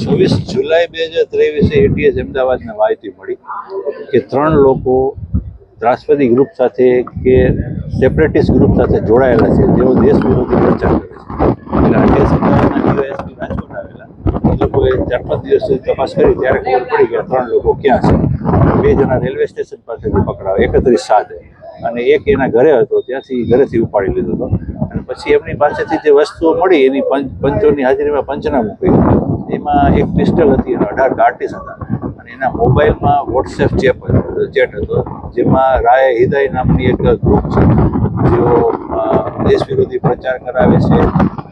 24 જુલાઈ 2023 ATS અમદાવાદને માહિતી મળી કે 3 લોકો ત્રાસવાદી ગ્રુપ સાથે કે સેપરેટિસ્ટ ગ્રુપ સાથે જોડાયેલા છે, જેઓ દેશ વિરોધી પ્રચાર કરે છે. એટલે આરટીએસ અમદાવાદના ડીવાયએસપી રાજકોટ આવેલા લોકોએ 4-5 દિવસ સુધી તપાસ કરી ત્યારે ખબર પડી કે 3 લોકો ક્યાં છે. 2 જણા રેલવે સ્ટેશન પાસેથી પકડાયા 31/7 અને એક એના ઘરે હતો, ત્યાંથી ઘરેથી ઉપાડી લીધો હતો. અને પછી એમની પાસેથી જે વસ્તુઓ મળી એની પંચોની હાજરીમાં પંચનામું કર્યું. એમાં એક પિસ્ટલ હતી અને 18 કાર્ટિસ હતા અને એના મોબાઈલમાં વોટ્સએપ ચેટ હતો, જેમાં રાય હિદાય નામની એક ગ્રુપ છે જેઓ દેશ વિરોધી પ્રચાર કરાવે છે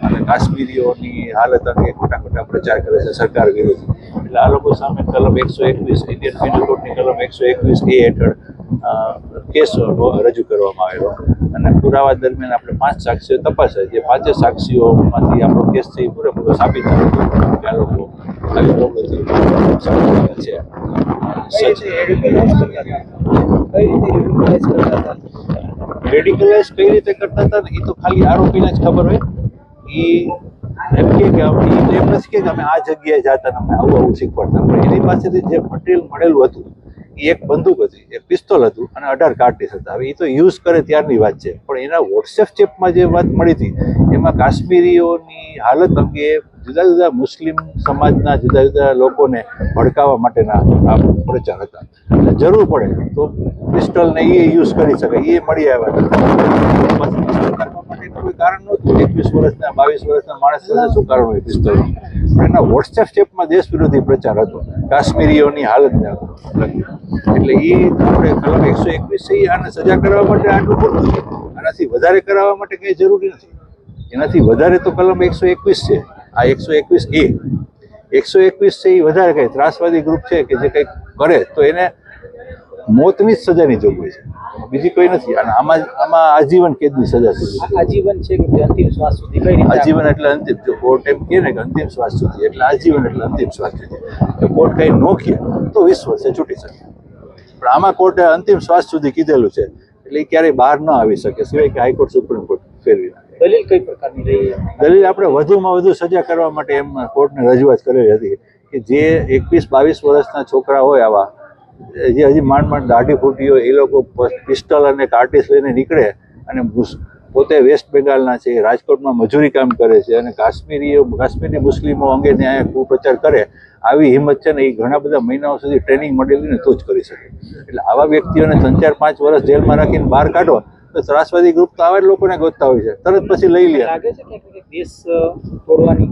અને કાશ્મીરીઓની હાલત અંગે ખોટા પ્રચાર કરે છે સરકાર વિરોધી. એટલે આ લોકો સામે કલમ 121 ઇન્ડિયન પિનલ કોડની કલમ 121A હેઠળ કેસ રજૂ કરવામાં આવેલો અને પુરાવા દરમિયાન આપણે 5 સાક્ષીઓ તપાસ્યા. જે 5 સાક્ષીઓમાંથી આપણો કેસ છે એ પૂરેપૂરો સાબિત થયો કે આ લોકો આવી પ્રવૃત્તિ છે. રેડિકલાઇઝ કઈ રીતે કરતા હતા ને એ તો ખાલી આરોપીને જ ખબર હોય. એ એમ કે એમ નથી કે અમે આ જગ્યાએ જતા અમને આવું શીખવાડતા, પણ એની પાસેથી જે મટીરિયલ મળેલું હતું એ એક બંદૂક હતી, એક પિસ્તોલ હતું અને 18 કાર્ટિસ હતા. હવે એ તો યુઝ કરે ત્યારની વાત છે, પણ એના વોટ્સએપ ચેપમાં જે વાત મળી હતી એમાં કાશ્મીરીઓની હાલત અંગે જુદા જુદા મુસ્લિમ સમાજના જુદા જુદા લોકોને ભડકાવવા માટેના આ પ્રચાર હતા. એટલે જરૂર પડે તો પિસ્તોલને એ યુઝ કરી શકાય, એ મળી આવ્યા હતા. કોઈ કારણ નહોતું. 21 વર્ષના 22 વર્ષના માણસ સાથે શું કારણ હોય પિસ્તોલ? પણ એના વોટ્સએપ ચેપમાં દેશ વિરોધી પ્રચાર હતો, કાશ્મીરીઓની હાલતને એટલે એ આપણે કલમ 121 આને સજા કરવા માટે આટલું પૂરતું છે. આનાથી વધારે કરાવવા માટે કંઈ જરૂરી નથી. એનાથી વધારે તો કલમ 121 છે. આ 121A 121 છે એ વધારે કંઈ ત્રાસવાદી ગ્રુપ છે કે જે કંઈક કરે તો એને મોતની જ સજાની જોગવાઈ છે, બીજી કોઈ નથી. અને આમાં આજીવન કેદની સજા સુધી. આજીવન છે કે અંતિમ શ્વાસ સુધી? કઈ રીતે આજીવન એટલે અંતિમ, જો કોર્ટ એમ કહે ને કે અંતિમ શ્વાસ સુધી, એટલે આજીવન એટલે અંતિમ શ્વાસ સુધી. જો કોર્ટ કંઈ ન કહે તો 20 વર્ષે છૂટી શકે, પણ આમાં કોર્ટે અંતિમ શ્વાસ સુધી કીધેલું છે એટલે એ ક્યારેય બહાર ન આવી શકે, સિવાય કે હાઈકોર્ટ સુપ્રીમ કોર્ટ ફેરવી નાખે. દલીલ કઈ પ્રકારની રહી? દલીલ આપણે વધુમાં વધુ સજા કરવા માટે એમ કોર્ટને રજૂઆત કરેલી હતી કે જે 21-22 વર્ષના છોકરા હોય આવા, જે હજી માંડ દાઢી ફૂટી હોય, એ લોકો પિસ્ટલ અને કાર્ટિસ લઈને નીકળે અને પોતે વેસ્ટ બેંગાલના છે, રાજકોટમાં મજૂરી કામ કરે છે અને કાશ્મીરી મુસ્લિમો અંગે ન્યાય કુપ્રચાર કરે, આવી હિંમત છે ને એ ઘણા બધા મહિનાઓ સુધી ટ્રેનિંગ મળેલી ને તો જ કરી શકે. એટલે આવા વ્યક્તિઓને 3-4-5 વર્ષ જેલમાં રાખીને બહાર કાઢો તો ત્રાસવાદી ગ્રુપ તો આવા જ લોકોને ગોતતા હોય છે, તરત પછી લઈ લે. લાગે છે કે દેશ તોડવાની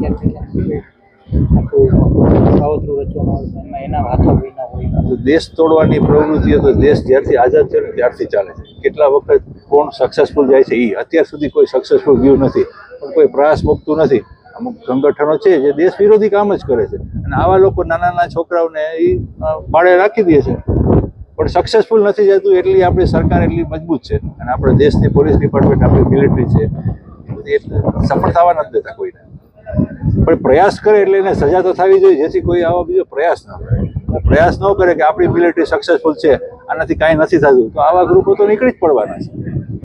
દેશ તોડવાની પ્રવૃત્તિઓ તો દેશ જ્યારથી આઝાદ છે ને ત્યારથી ચાલે છે. કેટલા વખત કોણ સક્સેસફુલ જાય છે એ અત્યાર સુધી કોઈ સક્સેસફુલ ગયું નથી, પણ કોઈ પ્રયાસ મૂકતું નથી. અમુક સંગઠનો છે જે દેશ વિરોધી કામ જ કરે છે અને આવા લોકો નાના છોકરાઓને એ પાળે રાખી દે છે, પણ સક્સેસફુલ નથી જતું. એટલી આપણી સરકાર એટલી મજબૂત છે અને આપણે દેશની પોલીસ ડિપાર્ટમેન્ટ, આપણી મિલિટરી છે, એ સફળ થવા નથી દેતા કોઈને. પણ પ્રયાસ કરે એટલે એને સજા તો થવી જોઈએ, જેથી કોઈ આવો બીજો પ્રયાસ ન કરે. પ્રયાસ ન કરે કે આપણી મિલિટરી સક્સેસફુલ છે, આનાથી કાંઈ નથી થતું, તો આવા ગ્રુપો તો નીકળી જ પડવાના છે.